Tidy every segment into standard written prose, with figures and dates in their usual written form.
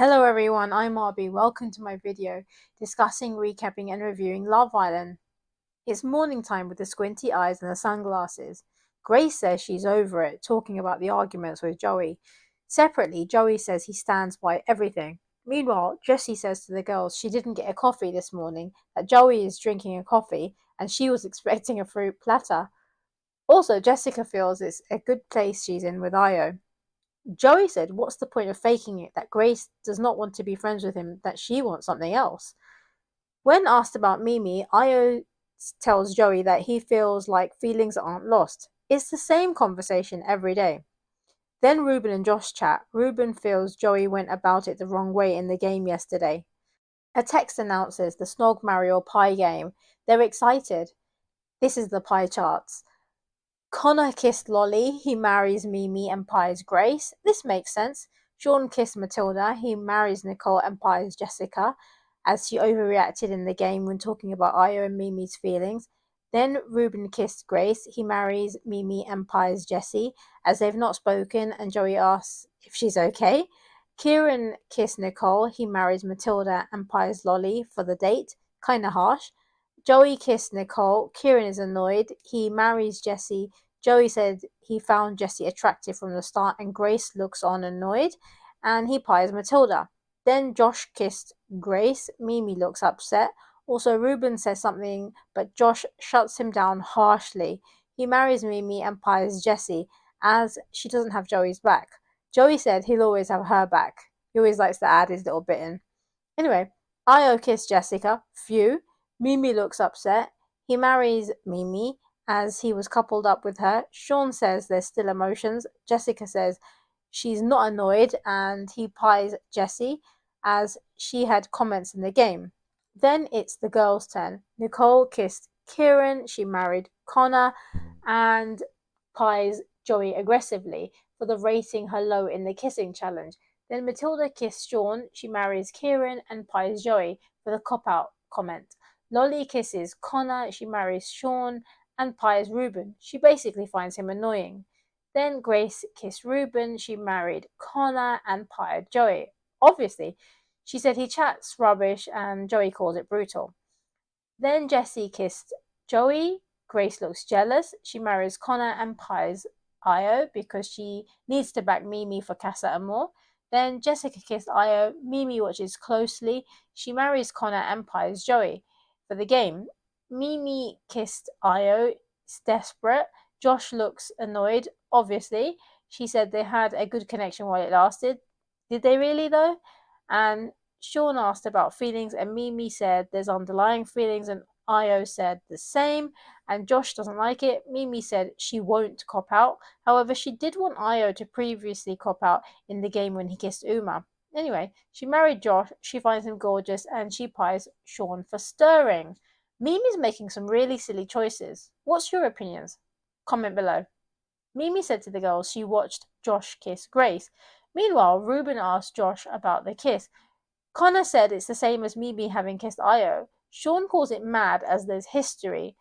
Hello everyone, I'm Arby. Welcome to my video discussing, recapping and reviewing Love Island. It's morning time with the squinty eyes and the sunglasses. Grace says she's over it, talking about the arguments with Joey. Separately, Joey says he stands by everything. Meanwhile, Jessie says to the girls she didn't get a coffee this morning, that Joey is drinking a coffee and she was expecting a fruit platter. Also, Jessica feels it's a good place she's in with Io. Joey said, "What's the point of faking it? That Grace does not want to be friends with him, that she wants something else." When asked about Mimii, Io tells Joey that he feels like feelings aren't lost. It's the same conversation every day. Then Ruben and Josh chat. Ruben feels Joey went about it the wrong way in the game yesterday. A text announces the Snog, Mario pie game. They're excited. This is the pie charts. Connor kissed Lolly, he marries Mimii and pies Grace. This makes sense. Sean kissed Matilda, he marries Nicole and pies Jessica, as she overreacted in the game when talking about Io and Mimi's feelings. Then Ruben kissed Grace, he marries Mimii and pies Jessie, as they've not spoken and Joey asks if she's okay. Ciaran kissed Nicole, he marries Matilda and pies Lolly for the date. Kinda harsh. Joey kissed Nicole. Ciaran is annoyed. He marries Jessie. Joey said he found Jessie attractive from the start, and Grace looks on annoyed, and he pies Matilda. Then Josh kissed Grace. Mimii looks upset. Also, Ruben says something, but Josh shuts him down harshly. He marries Mimii and pies Jessie, as she doesn't have Joey's back. Joey said he'll always have her back. He always likes to add his little bit in. Anyway, Io kissed Jessica. Phew. Mimii looks upset. He marries Mimii as he was coupled up with her. Sean says there's still emotions. Jessica says she's not annoyed and he pies Jessie as she had comments in the game. Then it's the girls' turn. Nicole kissed Ciaran. She married Connor and pies Joey aggressively for the rating her low in the kissing challenge. Then Matilda kissed Sean. She marries Ciaran and pies Joey for the cop-out comment. Lolly kisses Connor. She marries Sean and pies Ruben. She basically finds him annoying. Then Grace kissed Ruben. She married Connor and pied Joey. Obviously, she said he chats rubbish and Joey calls it brutal. Then Jessie kissed Joey. Grace looks jealous. She marries Connor and pies Io because she needs to back Mimii for Casa Amor. Then Jessica kissed Io. Mimii watches closely. She marries Connor and pies Joey for the game. Mimii kissed Io. It's desperate. Josh looks annoyed, obviously. She said they had a good connection while it lasted. Did they really, though? And Sean asked about feelings, and Mimii said there's underlying feelings, and Io said the same, and Josh doesn't like it. Mimii said she won't cop out. However, she did want Io to previously cop out in the game when he kissed Uma. Anyway, she married Josh, she finds him gorgeous, and she pies Sean for stirring. Mimii's making some really silly choices. What's your opinions? Comment below. Mimii said to the girls she watched Josh kiss Grace. Meanwhile, Ruben asked Josh about the kiss. Connor said it's the same as Mimii having kissed Io. Sean calls it mad as there's history.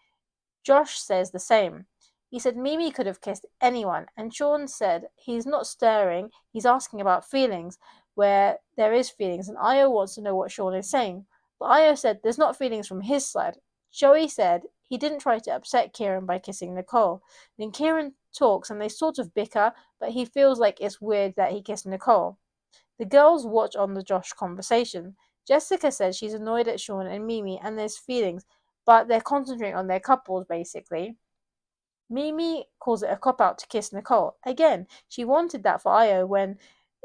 Josh says the same. He said Mimii could have kissed anyone, and Sean said he's not stirring, he's asking about feelings, where there is feelings, and Io wants to know what Sean is saying. But Io said there's not feelings from his side. Joey said he didn't try to upset Ciaran by kissing Nicole. Then Ciaran talks and they sort of bicker, but he feels like it's weird that he kissed Nicole. The girls watch on the Josh conversation. Jessica says she's annoyed at Sean and Mimii and there's feelings, but they're concentrating on their couples basically. Mimii calls it a cop-out to kiss Nicole. Again, she wanted that for Io when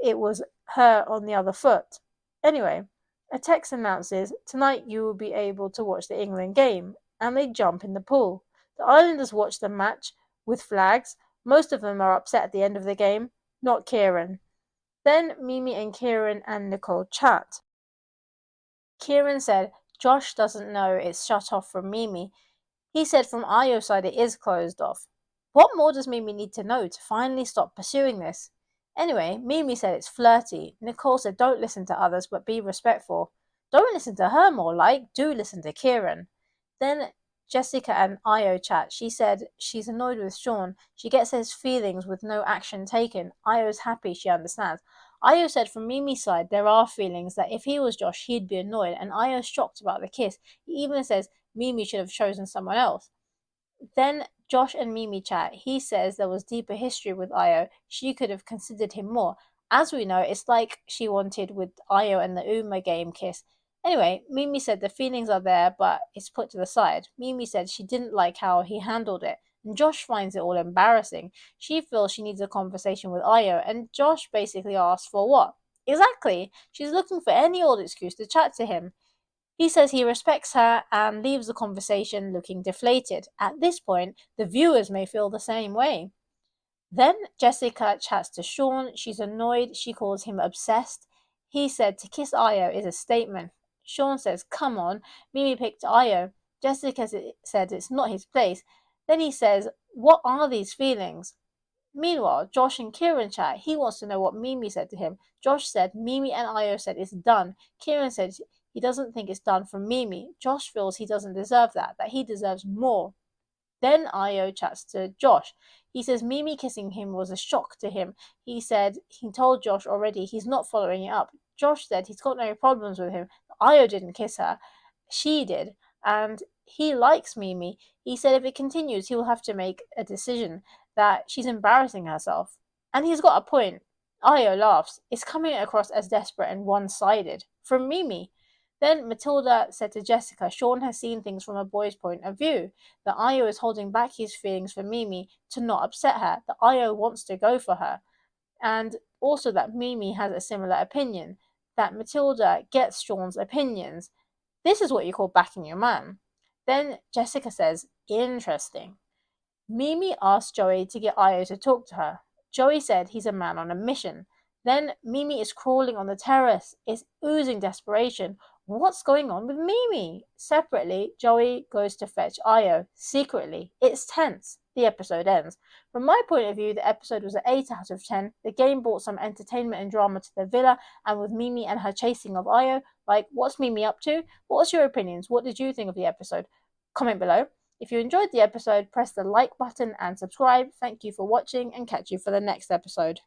it was her on the other foot. Anyway, a text announces, tonight you will be able to watch the England game, and they jump in the pool. The Islanders watch the match with flags. Most of them are upset at the end of the game, not Ciaran. Then Mimii and Ciaran and Nicole chat. Ciaran said Josh doesn't know it's shut off from Mimii. He said from Io's side it is closed off. What more does Mimii need to know to finally stop pursuing this? Anyway, Mimii said it's flirty. Nicole said don't listen to others but be respectful. Don't listen to her more like, do listen to Ciaran. Then Jessica and Io chat. She said she's annoyed with Sean. She gets his feelings with no action taken. Io's happy she understands. Ayo said from Mimi's side there are feelings that if he was Josh he'd be annoyed, and Ayo's shocked about the kiss. He even says Mimii should have chosen someone else. Then Josh and Mimii chat. He says there was deeper history with Ayo. She could have considered him more. As we know, it's like she wanted with Ayo and the Uma game kiss. Anyway, Mimii said the feelings are there, but it's put to the side. Mimii said she didn't like how he handled it, and Josh finds it all embarrassing. She feels she needs a conversation with Ayo, and Josh basically asks for what? Exactly. She's looking for any old excuse to chat to him. He says he respects her and leaves the conversation looking deflated. At this point, the viewers may feel the same way. Then Jessica chats to Sean. She's annoyed. She calls him obsessed. He said to kiss Ayo is a statement. Sean says, come on, Mimii picked Ayo. Jessica said it's not his place. Then he says, what are these feelings? Meanwhile, Josh and Ciaran chat. He wants to know what Mimii said to him. Josh said Mimii and Ayo said it's done. Ciaran said he doesn't think it's done from Mimii. Josh feels he doesn't deserve that he deserves more. Then Ayo chats to Josh. He says Mimii kissing him was a shock to him. He said he told Josh already he's not following it up. Josh said he's got no problems with him. Ayo didn't kiss her. She did. And he likes Mimii. He said if it continues, he will have to make a decision that she's embarrassing herself. And he's got a point. Ayo laughs. It's coming across as desperate and one-sided. From Mimii. Then Matilda said to Jessica, Sean has seen things from a boy's point of view. That Ayo is holding back his feelings for Mimii to not upset her. That Ayo wants to go for her. And also that Mimii has a similar opinion. That Matilda gets Sean's opinions. This is what you call backing your man. Then Jessica says, interesting. Mimii asked Joey to get Ayo to talk to her. Joey said he's a man on a mission. Then Mimii is crawling on the terrace, is oozing desperation. What's going on with Mimii? Separately, Joey goes to fetch Ayo. Secretly, it's tense. The episode ends. From my point of view, the episode was an 8 out of 10. The game brought some entertainment and drama to the villa, and with Mimii and her chasing of Ayo, like, what's Mimii up to? What's your opinions? What did you think of the episode? Comment below. If you enjoyed the episode, press the like button and subscribe. Thank you for watching, and catch you for the next episode.